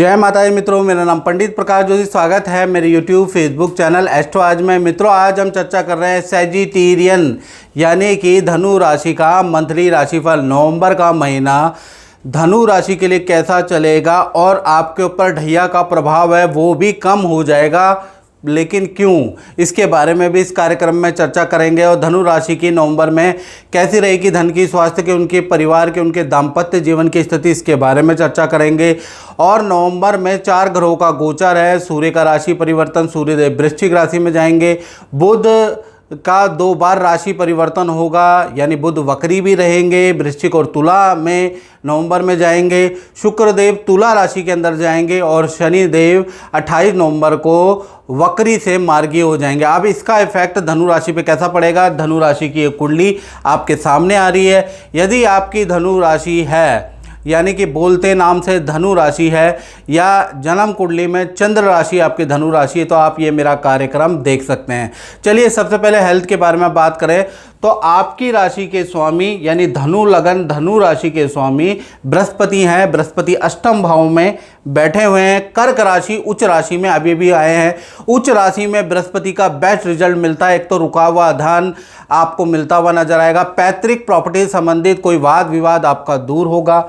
जय माता दी मित्रों, मेरा नाम पंडित प्रकाश जोशी। स्वागत है मेरे यूट्यूब फेसबुक चैनल एस्ट्रो आज में। मित्रों, आज हम चर्चा कर रहे हैं सैजिटेरियन यानी कि धनु राशि का मंथली राशिफल। नवंबर का महीना धनु राशि के लिए कैसा चलेगा और आपके ऊपर ढैया का प्रभाव है वो भी कम हो जाएगा, लेकिन क्यों, इसके बारे में भी इस कार्यक्रम में चर्चा करेंगे। और धनु राशि की नवंबर में कैसी रहेगी धन की, स्वास्थ्य के, उनके परिवार के, उनके दाम्पत्य जीवन की स्थिति, इसके बारे में चर्चा करेंगे। और नवंबर में 4 ग्रहों का गोचर है। सूर्य का राशि परिवर्तन, सूर्यदेव वृश्चिक राशि में जाएंगे। बुध का 2 बार राशि परिवर्तन होगा, यानी बुध वक्री भी रहेंगे, वृश्चिक और तुला में नवंबर में जाएंगे। शुक्रदेव तुला राशि के अंदर जाएंगे और शनिदेव 28 नवंबर को वक्री से मार्गी हो जाएंगे। अब इसका इफेक्ट धनु राशि पे कैसा पड़ेगा? धनु राशि की एक कुंडली आपके सामने आ रही है। यदि आपकी धनु राशि है, यानी कि बोलते नाम से धनु राशि है, या जन्म कुंडली में चंद्र राशि आपकी धनु राशि है, तो आप ये मेरा कार्यक्रम देख सकते हैं। चलिए सबसे पहले हेल्थ के बारे में बात करें तो आपकी राशि के स्वामी यानी धनु लगन धनु राशि के स्वामी बृहस्पति हैं। बृहस्पति अष्टम भाव में बैठे हुए हैं। कर्क राशि उच्च राशि में अभी भी आए हैं। उच्च राशि में बृहस्पति का बेस्ट रिजल्ट मिलता है। एक तो रुका हुआ धन आपको मिलता हुआ नजर आएगा। पैतृक प्रॉपर्टी संबंधित कोई वाद विवाद आपका दूर होगा।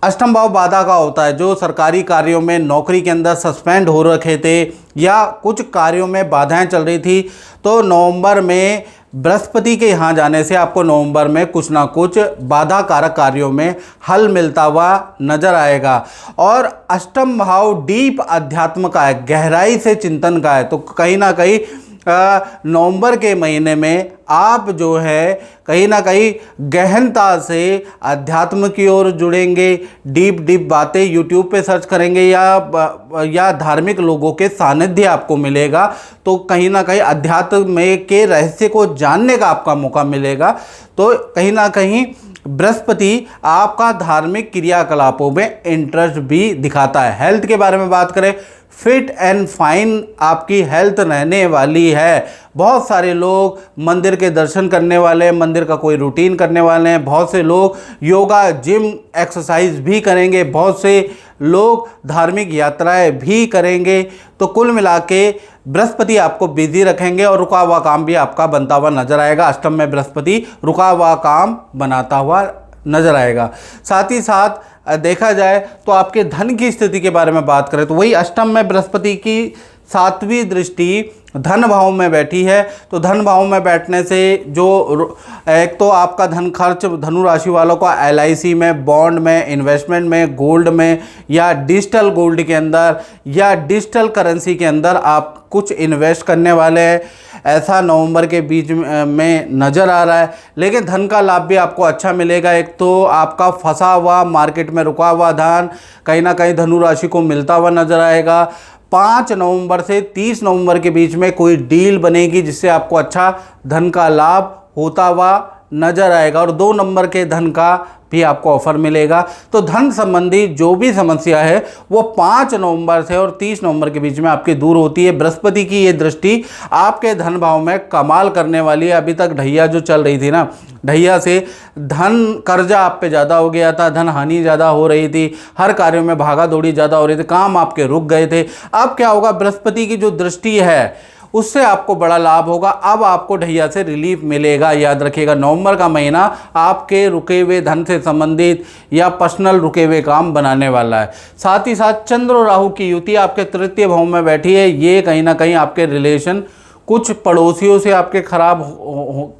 अष्टम भाव बाधा का होता है, जो सरकारी कार्यों में नौकरी के अंदर सस्पेंड हो रखे थे या कुछ कार्यों में बाधाएं चल रही थी, तो नवंबर में बृहस्पति के यहाँ जाने से आपको नवंबर में कुछ ना कुछ बाधा कारक कार्यों में हल मिलता हुआ नजर आएगा। और अष्टम भाव डीप अध्यात्म का है, गहराई से चिंतन का है, तो कहीं ना कहीं नवंबर के महीने में आप जो है कहीं ना कहीं गहनता से अध्यात्म की ओर जुड़ेंगे। डीप बातें यूट्यूब पे सर्च करेंगे या धार्मिक लोगों के सानिध्य आपको मिलेगा, तो कहीं ना कहीं अध्यात्म में के रहस्य को जानने का आपका मौका मिलेगा। तो कहीं ना कहीं बृहस्पति आपका धार्मिक क्रियाकलापों में इंटरेस्ट भी दिखाता है। हेल्थ के बारे में बात करें, फिट एंड फाइन आपकी हेल्थ रहने वाली है। बहुत सारे लोग मंदिर के दर्शन करने वाले हैं, मंदिर का कोई रूटीन करने वाले हैं। बहुत से लोग योगा जिम एक्सरसाइज भी करेंगे। बहुत से लोग धार्मिक यात्राएं भी करेंगे। तो कुल मिला के बृहस्पति आपको बिजी रखेंगे और रुका हुआ काम भी आपका बनता हुआ नजर आएगा। अष्टम में बृहस्पति रुका हुआ काम बनाता हुआ नजर आएगा। साथ ही साथ देखा जाए तो आपके धन की स्थिति के बारे में बात करें तो वही अष्टम में बृहस्पति की 7वीं दृष्टि धन भाव में बैठी है। तो धन भाव में बैठने से जो एक तो आपका धन खर्च धनु राशि वालों का LIC में, बॉन्ड में, इन्वेस्टमेंट में, गोल्ड में या डिजिटल गोल्ड के अंदर या डिजिटल करेंसी के अंदर आप कुछ इन्वेस्ट करने वाले हैं, ऐसा नवंबर के बीच में नज़र आ रहा है। लेकिन धन का लाभ भी आपको अच्छा मिलेगा। एक तो आपका फंसा हुआ मार्केट में रुका हुआ धन कहीं ना कहीं धनु राशि को मिलता हुआ नजर आएगा। 5 नवंबर से 30 नवंबर के बीच में कोई डील बनेगी जिससे आपको अच्छा धन का लाभ होता हुआ नजर आएगा और 2 नंबर के धन का भी आपको ऑफर मिलेगा। तो धन संबंधी जो भी समस्या है वो 5 नवंबर से और 30 नवंबर के बीच में आपकी दूर होती है। बृहस्पति की ये दृष्टि आपके धन भाव में कमाल करने वाली है। अभी तक ढैया जो चल रही थी ना, ढैया से धन कर्जा आप पे ज़्यादा हो गया था, धन हानि ज़्यादा हो रही थी, हर कार्यों में भागा दौड़ी ज़्यादा हो रही थी, काम आपके रुक गए थे। अब क्या होगा, बृहस्पति की जो दृष्टि है उससे आपको बड़ा लाभ होगा। अब आपको ढैया से रिलीफ मिलेगा। याद रखिएगा, नवंबर का महीना आपके रुके हुए धन से संबंधित या पर्सनल रुके हुए काम बनाने वाला है। साथ ही साथ चंद्र और राहु की युति आपके 3य भाव में बैठी है। ये कहीं ना कहीं आपके रिलेशन कुछ पड़ोसियों से आपके खराब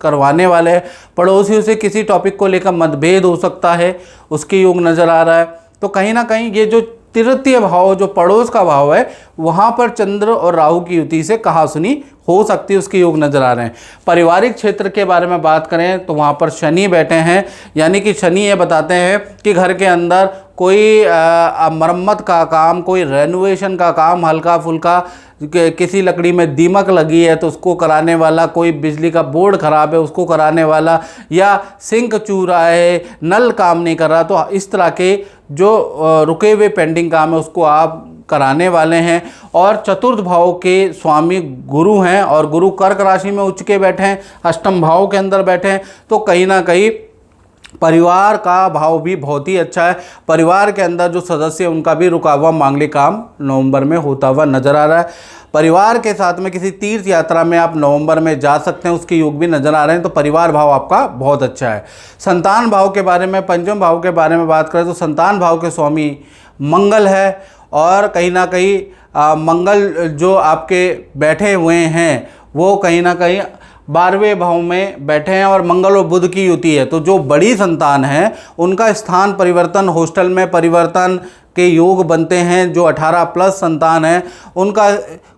करवाने वाले हैं। पड़ोसियों से किसी टॉपिक को लेकर मतभेद हो सकता है, उसके योग नज़र आ रहा है। तो कहीं ना कहीं ये जो 3य भाव जो पड़ोस का भाव है वहाँ पर चंद्र और राहु की युति से कहासुनी हो सकती है, उसके योग नजर आ रहे हैं। पारिवारिक क्षेत्र के बारे में बात करें तो वहाँ पर शनि बैठे हैं, यानी कि शनि ये बताते हैं कि घर के अंदर कोई मरम्मत का काम, कोई रेनोवेशन का काम, हल्का फुल्का किसी लकड़ी में दीमक लगी है तो उसको कराने वाला, कोई बिजली का बोर्ड ख़राब है उसको कराने वाला, या सिंक चू रहा है, नल काम नहीं कर रहा, तो इस तरह के जो रुके हुए पेंडिंग काम है उसको आप कराने वाले हैं। और चतुर्थ भाव के स्वामी गुरु हैं और गुरु कर्क राशि में उच्च के बैठे हैं, अष्टम भाव के अंदर बैठे हैं। तो कहीं ना कहीं परिवार का भाव भी बहुत ही अच्छा है। परिवार के अंदर जो सदस्य हैं उनका भी रुका हुआ मांगलिक काम नवंबर में होता हुआ नजर आ रहा है। परिवार के साथ में किसी तीर्थ यात्रा में आप नवंबर में जा सकते हैं, उसके योग भी नजर आ रहे हैं। तो परिवार भाव आपका बहुत अच्छा है। संतान भाव के बारे में, पंचम भाव के बारे में बात करें तो संतान भाव के स्वामी मंगल है, और कहीं ना कहीं मंगल जो आपके बैठे हुए हैं वो कहीं ना कहीं 12वें भाव में बैठे हैं और मंगल और बुध की युति है। तो जो बड़ी संतान है उनका स्थान परिवर्तन, हॉस्टल में परिवर्तन के योग बनते हैं। जो 18 प्लस संतान है उनका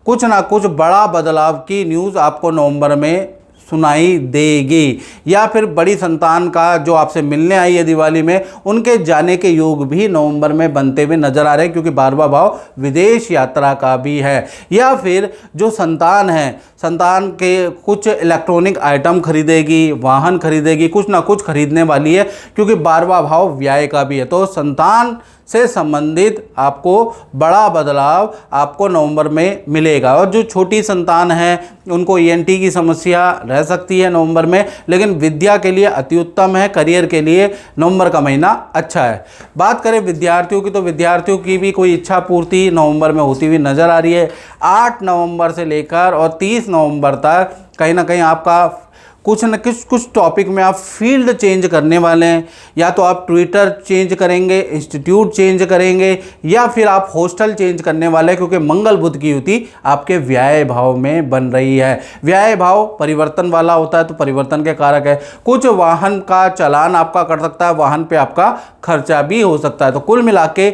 कुछ ना कुछ बड़ा बदलाव की न्यूज़ आपको नवंबर में सुनाई देगी, या फिर बड़ी संतान का जो आपसे मिलने आई है दिवाली में उनके जाने के योग भी नवंबर में बनते हुए नजर आ रहे हैं, क्योंकि 12वां भाव विदेश यात्रा का भी है। या फिर जो संतान है, संतान के कुछ इलेक्ट्रॉनिक आइटम खरीदेगी, वाहन खरीदेगी, कुछ ना कुछ खरीदने वाली है, क्योंकि 12वां भाव व्यय का भी है। तो संतान से संबंधित आपको बड़ा बदलाव आपको नवंबर में मिलेगा। और जो छोटी संतान है उनको ईएनटी की समस्या रह सकती है नवंबर में, लेकिन विद्या के लिए अति उत्तम है। करियर के लिए नवंबर का महीना अच्छा है। बात करें विद्यार्थियों की, तो विद्यार्थियों की भी कोई इच्छा पूर्ति नवंबर में होती हुई नज़र आ रही है। 8 नवंबर से लेकर और 30 नवंबर तक कहीं ना कहीं आपका कुछ न कुछ टॉपिक में आप फील्ड चेंज करने वाले हैं। या तो आप ट्विटर चेंज करेंगे, इंस्टीट्यूट चेंज करेंगे, या फिर आप हॉस्टल चेंज करने वाले हैं, क्योंकि मंगल बुध की युति आपके व्यय भाव में बन रही है। व्यय भाव परिवर्तन वाला होता है, तो परिवर्तन के कारक है। कुछ वाहन का चालान आपका कट सकता है, वाहन पे आपका खर्चा भी हो सकता है। तो कुल मिला के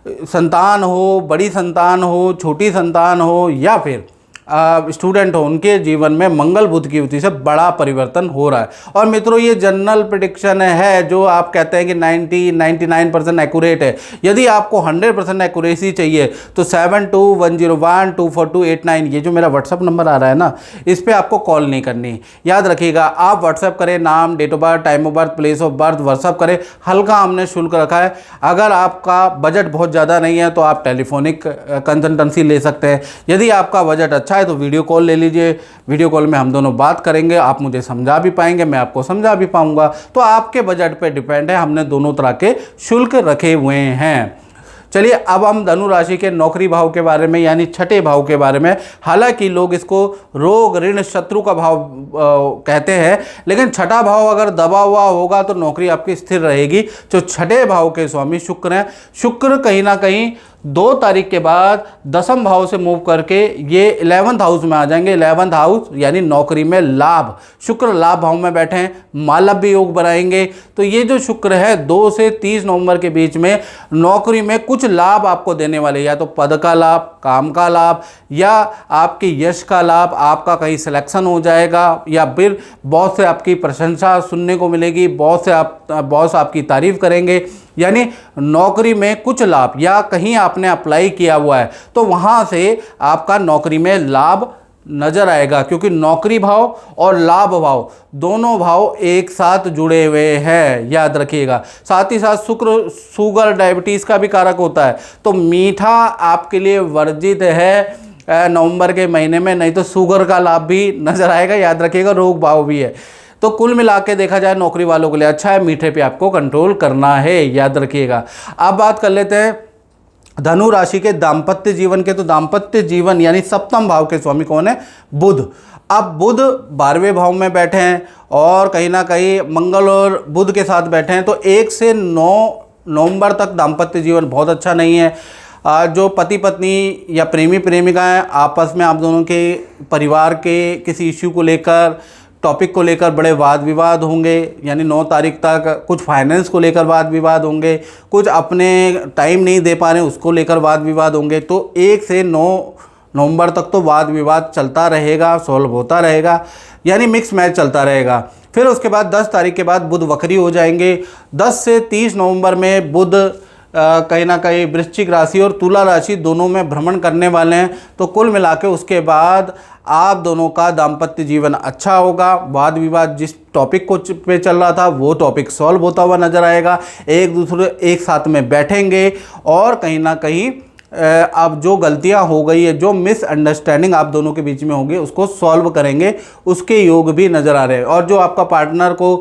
संतान हो, बड़ी संतान हो, छोटी संतान हो, या फिर स्टूडेंट हो, उनके जीवन में मंगल बुध की युति से बड़ा परिवर्तन हो रहा है। और मित्रों ये जनरल प्रेडिक्शन है, जो आप कहते हैं कि 99% एक्यूरेट है। यदि आपको 100% एक्यूरेसी चाहिए तो 7210124289 ये जो मेरा व्हाट्सअप नंबर आ रहा है ना, इस पर आपको कॉल नहीं करनी। याद रखिएगा, आप व्हाट्सअप करें, नाम, date of birth, time of birth, place of birth WhatsApp करें। हल्का हमने शुल्क रखा है। अगर आपका बजट बहुत ज़्यादा नहीं है तो आप टेलीफोनिक कंसल्टेंसी ले सकते हैं। यदि आपका बजट अच्छा है तो वीडियो कॉल ले लीजिए। वीडियो कॉल में हम दोनों बात करेंगे, आप मुझे समझा भी पाएंगे, मैं आपको समझा भी पाऊंगा। तो आपके बजट पे डिपेंड है, हमने दोनों तरह के शुल्क रखे हुए हैं। चलिए अब हम धनु राशि के नौकरी भाव के बारे में, यानी छठे भाव के बारे में। हालांकि लोग इसको रोग, ऋण, शत्रु का भाव कहते हैं, लेकिन छठा भाव अगर दबा हुआ होगा तो नौकरी आपकी स्थिर रहेगी। जो छठे भाव के स्वामी शुक्र हैं, शुक्र कहीं ना कहीं 2 तारीख के बाद 10वें भाव से मूव करके ये 11th हाउस में आ जाएंगे। 11th हाउस यानी नौकरी में लाभ। शुक्र लाभ भाव में बैठे हैं, मालव्य योग बनाएंगे। तो ये जो शुक्र है 2 से 30 नवंबर के बीच में नौकरी में कुछ लाभ आपको देने वाले, या तो पद का लाभ, काम का लाभ, या आपके यश का लाभ। आपका कहीं सिलेक्शन हो जाएगा, या फिर बॉस से आपकी प्रशंसा सुनने को मिलेगी, बॉस आपकी तारीफ करेंगे। यानी नौकरी में कुछ लाभ, या कहीं आपने अप्लाई किया हुआ है तो वहाँ से आपका नौकरी में लाभ नजर आएगा, क्योंकि नौकरी भाव और लाभ भाव दोनों भाव एक साथ जुड़े हुए हैं, याद रखिएगा। साथ ही साथ शुक्र शुगर, डायबिटीज़ का भी कारक होता है। तो मीठा आपके लिए वर्जित है नवंबर के महीने में, नहीं तो शुगर का लाभ भी नजर आएगा, याद रखिएगा। रोग भाव भी है। तो कुल मिला के देखा जाए नौकरी वालों के लिए अच्छा है। मीठे पे आपको कंट्रोल करना है, याद रखिएगा। अब बात कर लेते हैं धनु राशि के दाम्पत्य जीवन के। तो दाम्पत्य जीवन यानी 7वें भाव के स्वामी कौन है? बुध। अब बुध 12वें भाव में बैठे हैं और कहीं ना कहीं मंगल और बुध के साथ बैठे हैं। तो 1 से 9 नवंबर तक दाम्पत्य जीवन बहुत अच्छा नहीं है। जो पति पत्नी या प्रेमी प्रेमिकाएं आपस में, आप दोनों के परिवार के किसी इश्यू को लेकर, टॉपिक को लेकर बड़े वाद विवाद होंगे। यानी 9 तारीख तक कुछ फाइनेंस को लेकर वाद विवाद होंगे, कुछ अपने टाइम नहीं दे पा रहे हैं उसको लेकर वाद विवाद होंगे। तो 1 से 9 नवंबर तक तो वाद विवाद चलता रहेगा, सॉल्व होता रहेगा, यानी मिक्स मैच चलता रहेगा। फिर उसके बाद 10 तारीख के बाद बुध वक्री हो जाएंगे। 10 से 30 नवंबर में बुध कहीं ना कहीं वृश्चिक राशि और तुला राशि दोनों में भ्रमण करने वाले हैं। तो कुल मिला के उसके बाद आप दोनों का दाम्पत्य जीवन अच्छा होगा। वाद विवाद जिस टॉपिक को पे चल रहा था वो टॉपिक सॉल्व होता हुआ नजर आएगा। एक दूसरे एक साथ में बैठेंगे और कहीं ना कहीं अब जो गलतियां हो गई है, जो मिसअंडरस्टैंडिंग आप दोनों के बीच में होगी, उसको सॉल्व करेंगे। उसके योग भी नज़र आ रहे हैं। और जो आपका पार्टनर को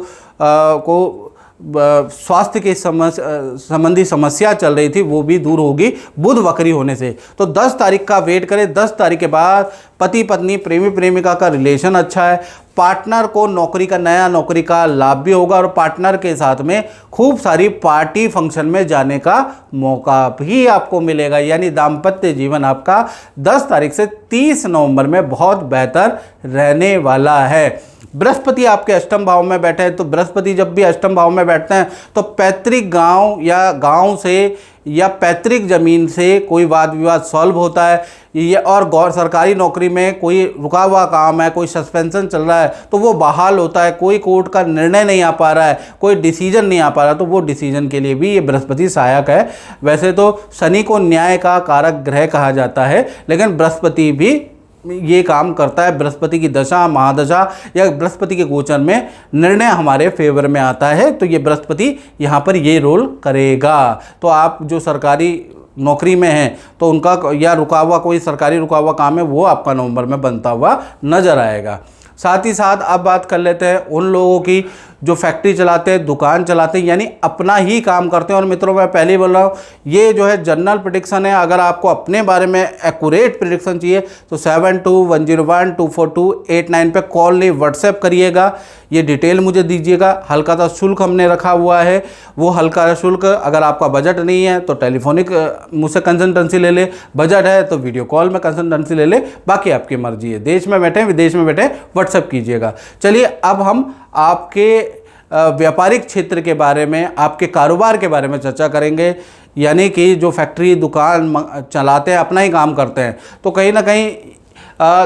स्वास्थ्य के संबंधी समस्या चल रही थी वो भी दूर होगी बुध वक्री होने से। तो 10 तारीख का वेट करें। 10 तारीख के बाद पति पत्नी प्रेमी प्रेमिका का रिलेशन अच्छा है। पार्टनर को नौकरी का नया नौकरी का लाभ भी होगा और पार्टनर के साथ में खूब सारी पार्टी फंक्शन में जाने का मौका भी आपको मिलेगा। यानी दाम्पत्य जीवन आपका 10 तारीख से 30 नवंबर में बहुत बेहतर रहने वाला है। बृहस्पति आपके अष्टम भाव में बैठे हैं, तो बृहस्पति जब भी अष्टम भाव में बैठते हैं तो पैतृक गांव या गांव से या पैतृक जमीन से कोई वाद विवाद सॉल्व होता है। ये और सरकारी नौकरी में कोई रुका हुआ काम है, कोई सस्पेंशन चल रहा है तो वो बहाल होता है। कोई कोर्ट का निर्णय नहीं आ पा रहा है, कोई डिसीजन नहीं आ पा रहा, तो वो डिसीजन के लिए भी ये बृहस्पति सहायक है। वैसे तो शनि को न्याय का कारक ग्रह कहा जाता है, लेकिन बृहस्पति भी ये काम करता है। बृहस्पति की दशा महादशा या बृहस्पति के गोचर में निर्णय हमारे फेवर में आता है, तो ये बृहस्पति यहाँ पर ये रोल करेगा। तो आप जो सरकारी नौकरी में हैं तो उनका या रुका हुआ कोई सरकारी रुका हुआ काम है वो आपका नवंबर में बनता हुआ नजर आएगा। साथ ही साथ अब बात कर लेते हैं उन लोगों की जो फैक्ट्री चलाते हैं, दुकान चलाते हैं, यानी अपना ही काम करते हैं। और मित्रों मैं पहले ही बोल रहा हूँ ये जो है जनरल प्रेडिक्शन है। अगर आपको अपने बारे में एक्यूरेट प्रेडिक्शन चाहिए तो 7210124289 पे कॉल नहीं व्हाट्सएप करिएगा, ये डिटेल मुझे दीजिएगा। हल्का सा शुल्क हमने रखा हुआ है, वो हल्का शुल्क अगर आपका बजट नहीं है तो टेलीफोनिक मुझसे कंसल्टेंसी ले ले, बजट है तो वीडियो कॉल में कंसल्टेंसी ले ले, बाकी आपकी मर्जी है। देश में बैठे विदेश में बैठे व्हाट्सएप कीजिएगा। चलिए अब हम आपके व्यापारिक क्षेत्र के बारे में, आपके कारोबार के बारे में चर्चा करेंगे। यानी कि जो फैक्ट्री दुकान चलाते हैं, अपना ही काम करते हैं, तो कहीं ना कहीं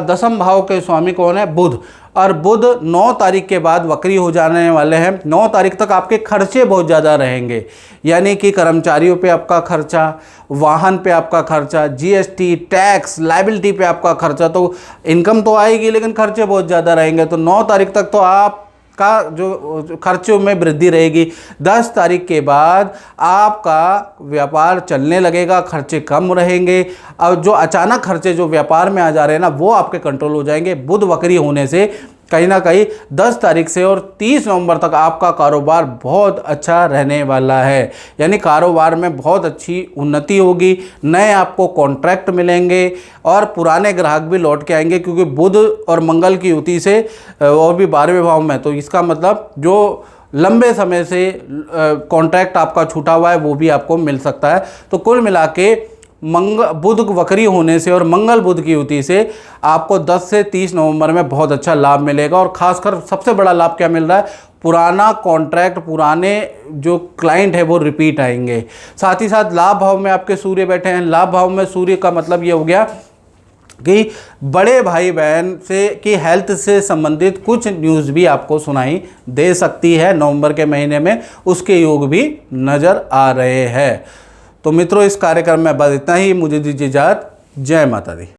दशम भाव के स्वामी कौन है? बुध। और बुध 9 तारीख के बाद वक्री हो जाने वाले हैं। 9 तारीख तक आपके खर्चे बहुत ज़्यादा रहेंगे, यानी कि कर्मचारियों पे आपका खर्चा, वाहन पे आपका खर्चा, जीएसटी, टैक्स, लायबिलिटी पे आपका खर्चा। तो इनकम तो आएगी लेकिन खर्चे बहुत ज़्यादा रहेंगे। तो 9 तारीख तक तो आप का जो खर्चों में वृद्धि रहेगी। 10 तारीख के बाद आपका व्यापार चलने लगेगा, खर्चे कम रहेंगे और जो अचानक खर्चे जो व्यापार में आ जा रहे हैं ना वो आपके कंट्रोल हो जाएंगे। बुध वक्री होने से कहीं ना कहीं 10 तारीख से और 30 नवंबर तक आपका कारोबार बहुत अच्छा रहने वाला है। यानी कारोबार में बहुत अच्छी उन्नति होगी, नए आपको कॉन्ट्रैक्ट मिलेंगे और पुराने ग्राहक भी लौट के आएंगे, क्योंकि बुध और मंगल की युति से और भी 12वें भाव में, तो इसका मतलब जो लंबे समय से कॉन्ट्रैक्ट आपका छूटा हुआ है वो भी आपको मिल सकता है। तो कुल मिला के बुध वक्री होने से और मंगल बुध की युति से आपको 10 से 30 नवंबर में बहुत अच्छा लाभ मिलेगा। और खासकर सबसे बड़ा लाभ क्या मिल रहा है? पुराना कॉन्ट्रैक्ट, पुराने जो क्लाइंट है वो रिपीट आएंगे। साथ ही साथ लाभ भाव में आपके सूर्य बैठे हैं। लाभ भाव में सूर्य का मतलब ये हो गया कि बड़े भाई बहन से की हेल्थ से संबंधित कुछ न्यूज़ भी आपको सुनाई दे सकती है नवंबर के महीने में, उसके योग भी नज़र आ रहे हैं। तो मित्रों इस कार्यक्रम में बस इतना ही। मुझे दीजिए इजाज़त। जय माता दी।